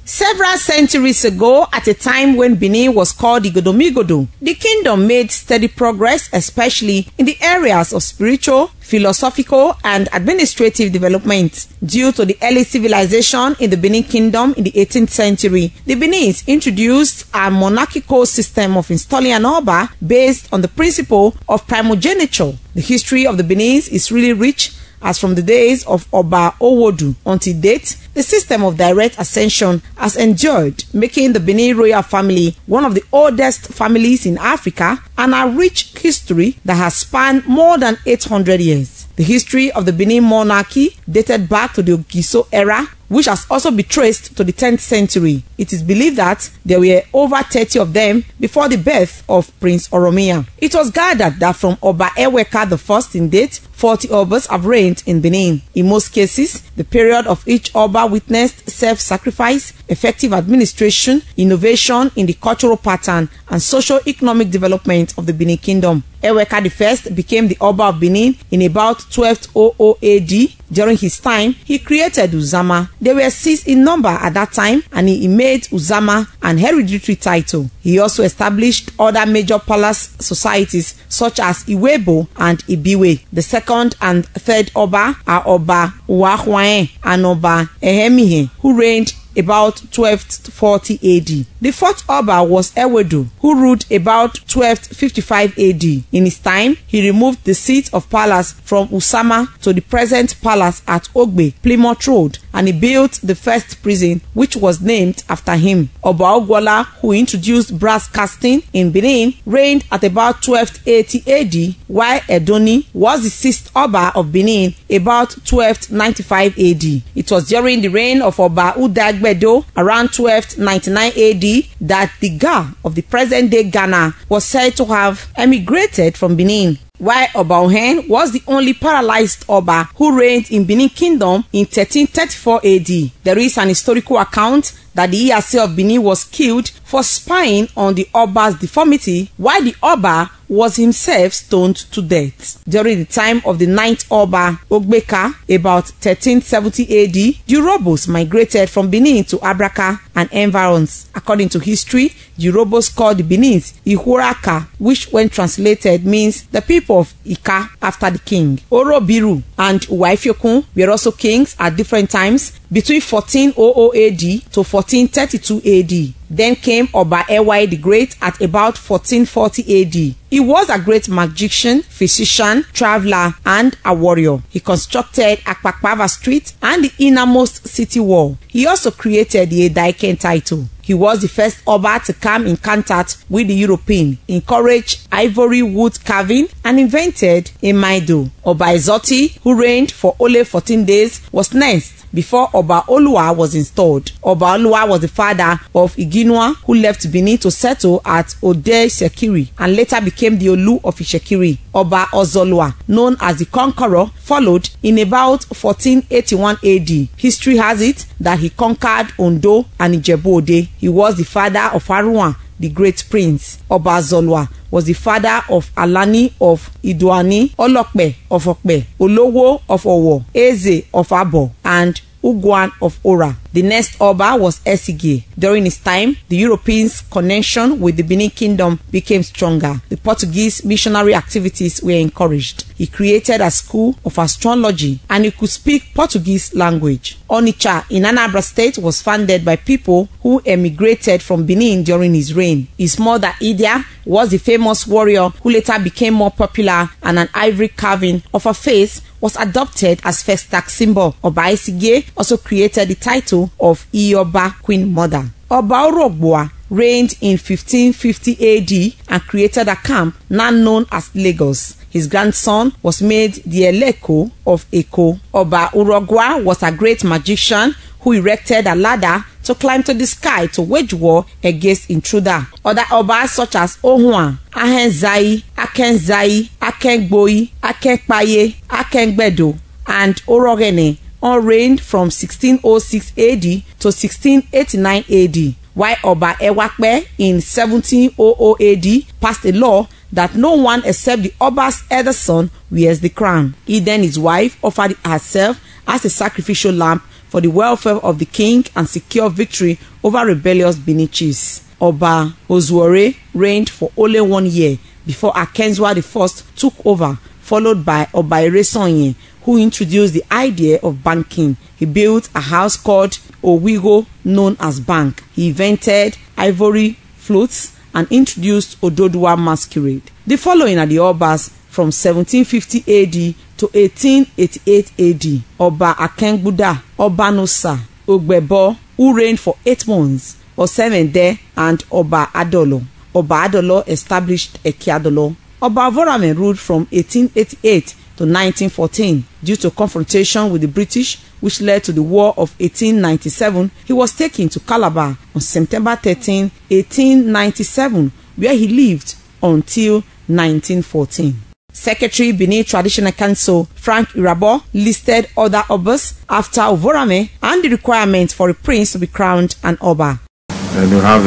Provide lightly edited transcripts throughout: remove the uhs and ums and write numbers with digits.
Several centuries ago, at a time when Benin was called Igodomigodo, the kingdom made steady progress, especially in the areas of spiritual, philosophical, and administrative development. Due to the early civilization in the Benin kingdom in the 18th century, the Beninese introduced a monarchical system of installing an Oba based on the principle of primogeniture. The history of the Beninese is really rich, as from the days of Oba Owodu until date, the system of direct ascension has endured, making the Benin royal family one of the oldest families in Africa and a rich history that has spanned more than 800 years. The history of the Benin monarchy dated back to the Ogiso era, which has also been traced to the 10th century. It is believed that there were over 30 of them before the birth of Prince Oromia. It was gathered that from Oba Eweka I in date, 40 Obas have reigned in Benin. In most cases, the period of each Oba witnessed self-sacrifice, effective administration, innovation in the cultural pattern, and socio-economic development of the Benin Kingdom. Eweka I became the Oba of Benin in about 1200 AD. During his time, he created Uzama. They were 6 in number at that time, and he made Uzama an hereditary title. He also established other major palace societies such as Iwebo and Ibiwe. The second and third Oba are Oba Uwahwae and Oba Ehemihe, who reigned about 1240 AD. The fourth Oba was Ewedu, who ruled about 1255 AD. In his time, he removed the seat of palace from Usama to the present palace at Ogbe, Plymouth Road, and he built the first prison, which was named after him. Oba Ogwola, who introduced brass casting in Benin, reigned at about 1280 AD, while Edoni was the sixth Oba of Benin about 1295 AD. It was during the reign of Oba Udagbedo around 1299 AD that the Ga of the present-day Ghana was said to have emigrated from Benin, while Oba Ohen was the only paralyzed Oba who reigned in Benin Kingdom in 1334 AD. There is an historical account that the Iyase of Benin was killed for spying on the Oba's deformity, while the Oba was himself stoned to death. During the time of the ninth Oba Ogbeka, about 1370 AD, the Urhobos migrated from Benin to Abraka and environs. According to history, the Urhobos called the Beninese Ihuraka, which when translated means the people of Ika after the king. Orobiru and Uwaifiokun were also kings at different times between 1400 AD to 1432 AD. Then came Oba Ewai the Great at about 1440 AD. He was a great magician, physician, traveler, and a warrior. He constructed Akpakpava Street and the innermost city wall. He also created the Edaiken title. He was the first Oba to come in contact with the European, encouraged ivory wood carving, and invented a Maido. Oba Izoti, who reigned for only 14 days, was next before Oba Olua was installed. Oba Olua was the father of Iginua, who left Benin to settle at Ode Shekiri and later became the Olu of Ishekiri. Oba Ozolua, known as the Conqueror, followed in about 1481 AD. History has it that he conquered Ondo and Ijebu Ode. He was the father of Aruan, the great prince. Oba Zolwa was the father of Alani of Idoani, Olokpe of Okpe, Olowo of Owo, Eze of Abo, and Ugwan of Ora. The next Oba was Esige. During his time, the Europeans' connection with the Benin Kingdom became stronger. The Portuguese missionary activities were encouraged. He created a school of astrology and he could speak Portuguese language. Onitsha in Anambra State was founded by people who emigrated from Benin during his reign. His mother Idia was the famous warrior who later became more popular, and an ivory carving of her face was adopted as first tax symbol. Oba Esige also created the title of Ioba, Queen Mother. Oba Orogboa reigned in 1550 AD and created a camp now known as Lagos. His grandson was made the Eleko of Eko. Oba Urogwa was a great magician who erected a ladder to climb to the sky to wage war against intruder. Other Obas such as Ohua, Ahenzai, Akenzai, Akengboi, Akenpaye, Akengbedo, and Orogene all reigned from 1606 AD to 1689 AD, while Oba Ewakbe in 1700 AD passed a law that no one except the Oba's elder son wears the crown. He then his wife offered herself as a sacrificial lamb for the welfare of the king and secure victory over rebellious Benin chiefs. Oba Ozuore reigned for only 1 year before Akenzwa I took over, followed by Oba Eresonye, who introduced the idea of banking. He built a house called Owigo, known as Bank. He invented ivory flutes and introduced Ododuwa masquerade. The following are the Obas from 1750 AD to 1888 AD. Oba Akengbuda, Oba Nosa, Ogbebo, who reigned for 8 months, Osemende, and Oba Adolo. Oba Adolo established Ekiadolo. Oba Vorame ruled from 1888 to 1914. Due to confrontation with the British, which led to the War of 1897, he was taken to Calabar on September 13, 1897, where he lived until 1914. Secretary Benin Traditional Council Frank Irabo listed other Obas after Ovorame and the requirement for a prince to be crowned an Oba. Then you have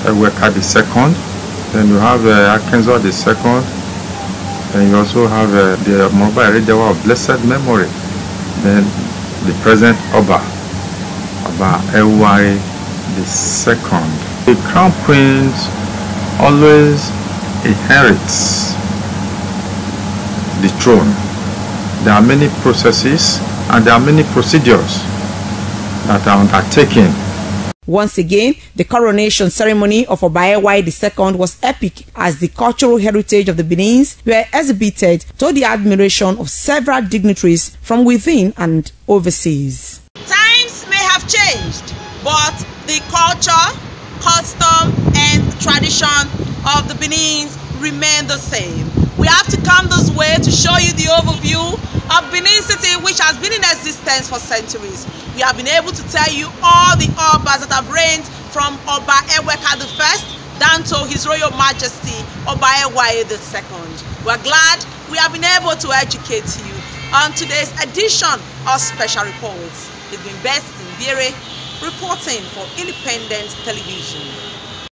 Eweka II, then you have Akenzwa II, then you also have the Moba Erejawa of blessed memory, then the present Oba, Oba Ewari II. The crown prince always inherits the throne. There are many processes and there are many procedures that are undertaken. Once again, the coronation ceremony of Oba Ewari II was epic, as the cultural heritage of the Benins were exhibited to the admiration of several dignitaries from within and overseas. Times may have changed, but the culture, custom, and tradition of the Benins remain the same. We have to come this way to show you the overview of Benin City, which has been in existence for centuries. We have been able to tell you all the Obas that have reigned from Oba Eweka I down to His Royal Majesty Oba Ewari II. We're glad we have been able to educate you on today's edition of Special Reports. It's been Best in Bere reporting for Independent Television.